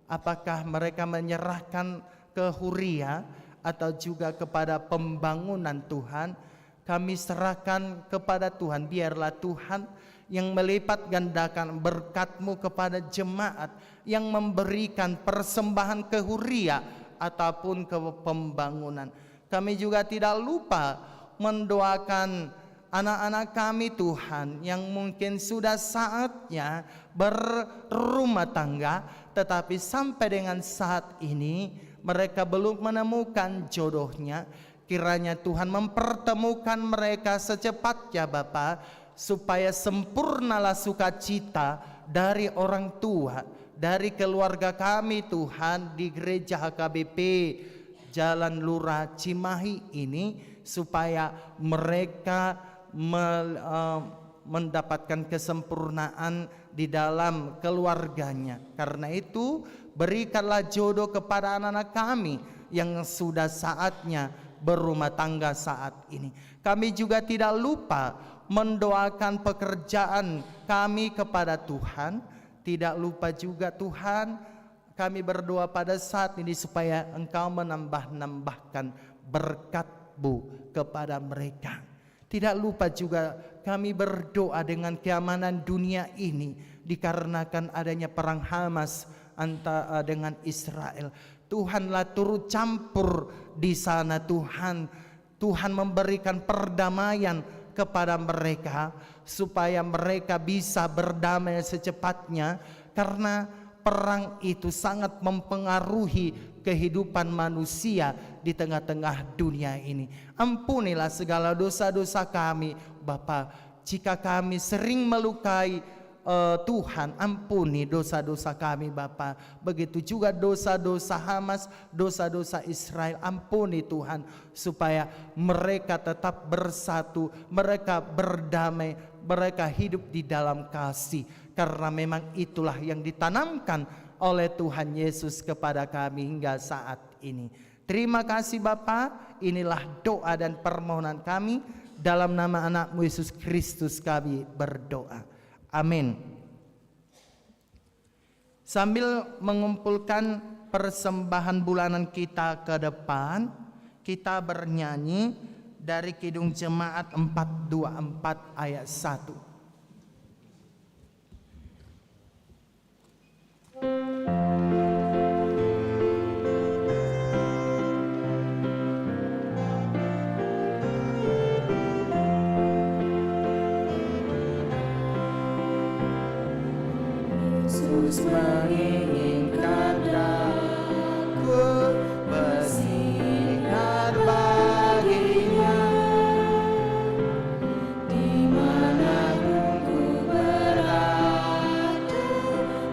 S3: apakah mereka menyerahkan ke Huria atau juga kepada pembangunan Tuhan. Kami serahkan kepada Tuhan. Biarlah Tuhan yang melipat gandakan berkat-Mu kepada jemaat yang memberikan persembahan ke Huria ataupun ke pembangunan. Kami juga tidak lupa mendoakan anak-anak kami Tuhan yang mungkin sudah saatnya berumah tangga, tetapi sampai dengan saat ini mereka belum menemukan jodohnya. Kiranya Tuhan mempertemukan mereka secepatnya Bapa, supaya sempurnalah sukacita dari orang tua, dari keluarga kami Tuhan di gereja HKBP Jalan Lurah Cimahi ini, supaya mereka mendapatkan kesempurnaan di dalam keluarganya. Karena itu berikanlah jodoh kepada anak-anak kami yang sudah saatnya berumah tangga saat ini. Kami juga tidak lupa mendoakan pekerjaan kami kepada Tuhan. Tidak lupa juga Tuhan, kami berdoa pada saat ini supaya Engkau menambah-nambahkan berkat-Mu kepada mereka. Tidak lupa juga kami berdoa dengan keamanan dunia ini, dikarenakan adanya perang Hamas antara dengan Israel. Tuhanlah turut campur di sana Tuhan. Tuhan memberikan perdamaian kepada mereka supaya mereka bisa berdamai secepatnya, karena perang itu sangat mempengaruhi kehidupan manusia di tengah-tengah dunia ini. Ampunilah segala dosa-dosa kami Bapa, jika kami sering melukai Tuhan, ampuni dosa-dosa kami Bapa. Begitu juga dosa-dosa Hamas, dosa-dosa Israel, ampuni Tuhan, supaya mereka tetap bersatu, mereka berdamai, mereka hidup di dalam kasih. Karena memang itulah yang ditanamkan oleh Tuhan Yesus kepada kami hingga saat ini. Terima kasih Bapa, inilah doa dan permohonan kami, dalam nama anak-Mu Yesus Kristus kami berdoa. Amin. Sambil mengumpulkan persembahan bulanan kita ke depan, kita bernyanyi dari Kidung Jemaat 424 ayat 1.
S4: Yesus menginginkan aku bersinar baginya, dimanapun ku berada,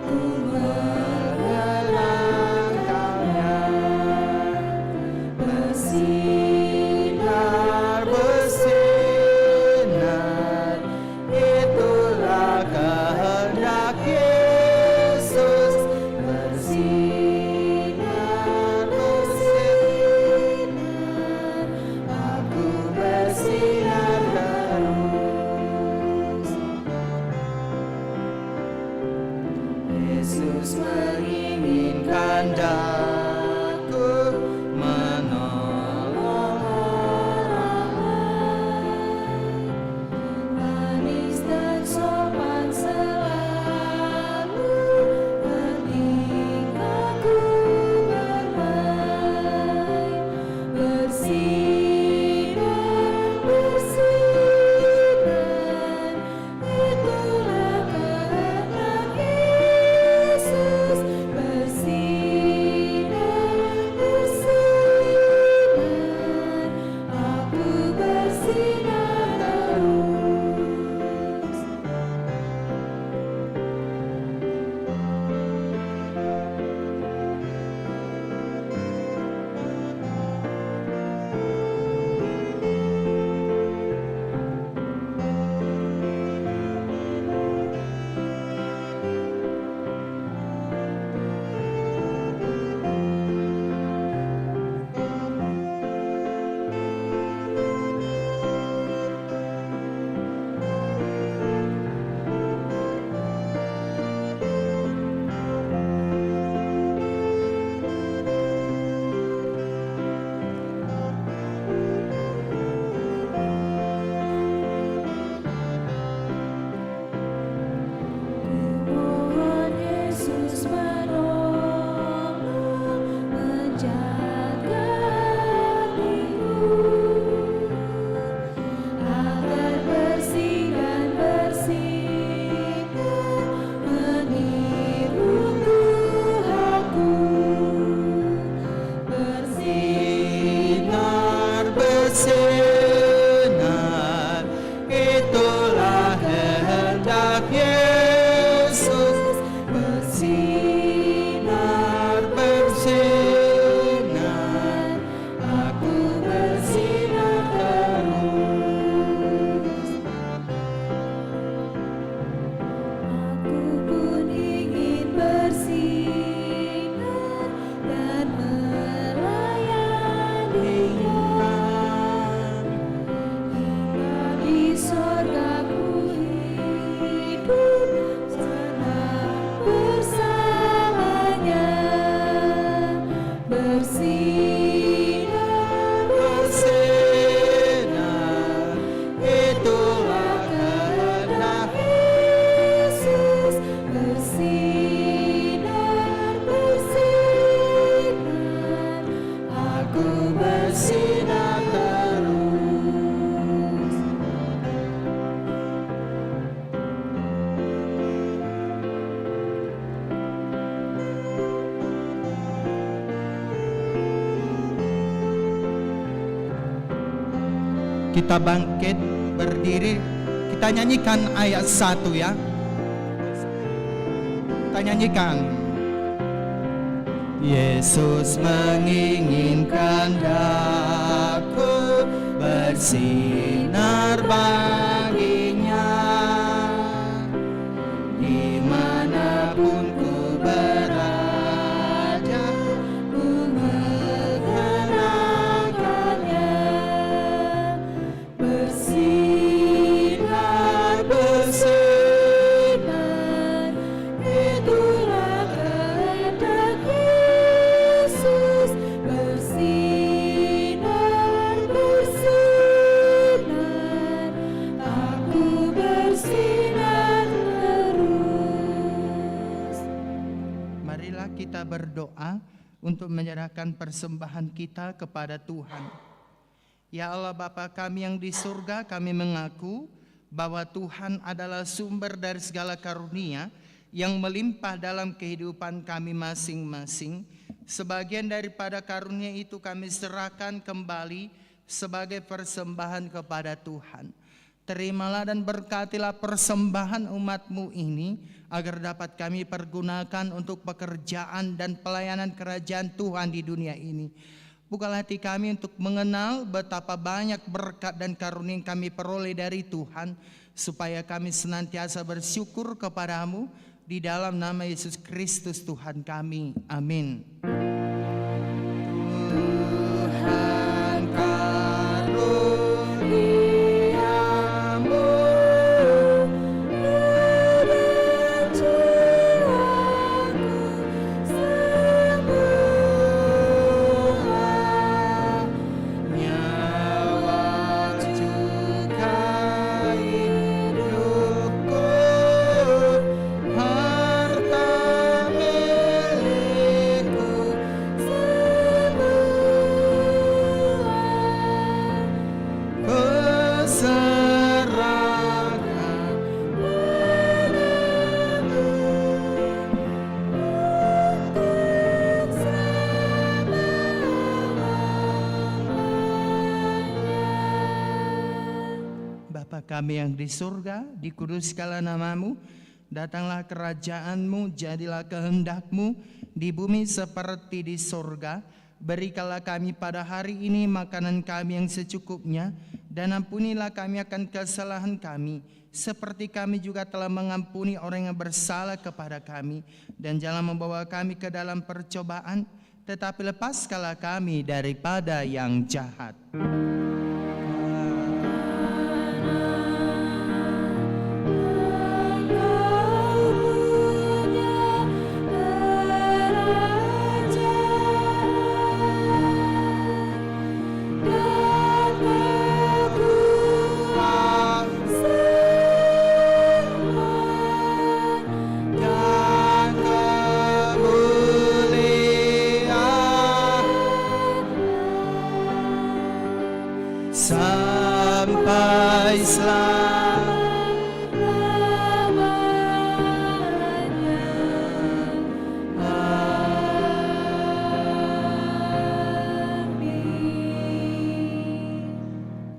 S4: ku mengenangkannya. Bersinar, bersinar, itulah kehendak Yesus Di sorga ku hidup senang bersamanya, bersinar,
S3: bersinar, itulah kehendak
S4: Yesus, bersinar, bersinar, aku bersinar terus.
S3: Kita bangkit berdiri, kita nyanyikan ayat 1 ya. Kita nyanyikan. Yesus menginginkan daku bersinar baginya, dimanapun ku berada, ku
S4: mengenangkannya, bersinar, bersinar, itulah kehendak Yesus, bersinar, bersinar, aku bersinar terus.
S3: Marilah kita berdoa untuk menyerahkan persembahan kita kepada Tuhan. Ya Allah Bapa kami yang di surga, kami mengaku bahwa Tuhan adalah sumber dari segala karunia yang melimpah dalam kehidupan kami masing-masing. Sebagian daripada karunia itu kami serahkan kembali sebagai persembahan kepada Tuhan. Terimalah dan berkatilah persembahan umat-Mu ini, agar dapat kami pergunakan untuk pekerjaan dan pelayanan kerajaan Tuhan di dunia ini. Bukalah hati kami untuk mengenal betapa banyak berkat dan karunia yang kami peroleh dari Tuhan, supaya kami senantiasa bersyukur kepadamu di dalam nama Yesus Kristus Tuhan kami. Amin. Tuhan karuniamu
S4: Dan jiwaku semua,
S3: nyawa juga hidupku, harta milikku
S4: semua,
S3: kuserahkan Bapa kami yang di surga, dikuduskanlah namamu, datanglah kerajaanmu, jadilah kehendakmu di bumi seperti di surga. Berikanlah kami pada hari ini makanan kami yang secukupnya, dan ampunilah kami akan kesalahan kami, seperti kami juga telah mengampuni orang yang bersalah kepada kami. Dan jangan membawa kami ke dalam percobaan, tetapi lepaskanlah kami daripada yang jahat. Sampai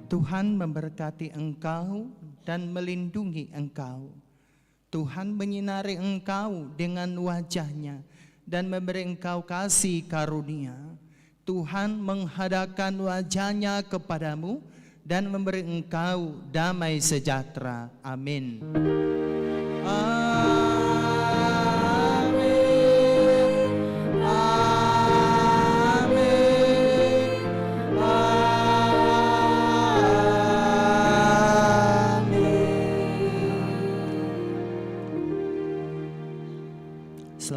S3: Tuhan memberkati engkau dan melindungi engkau. Tuhan menyinari engkau dengan wajah-Nya dan memberi engkau kasih karunia. Tuhan menghadapkan wajah-Nya kepadamu dan memberi engkau damai sejahtera. Amin. Amin. Amin.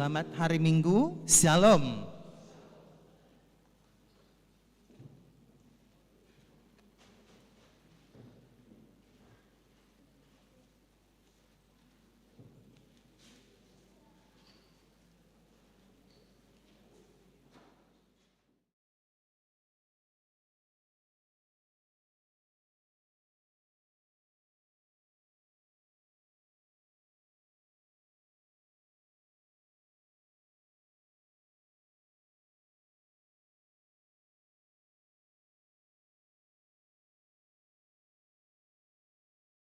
S3: Selamat hari Minggu. Shalom.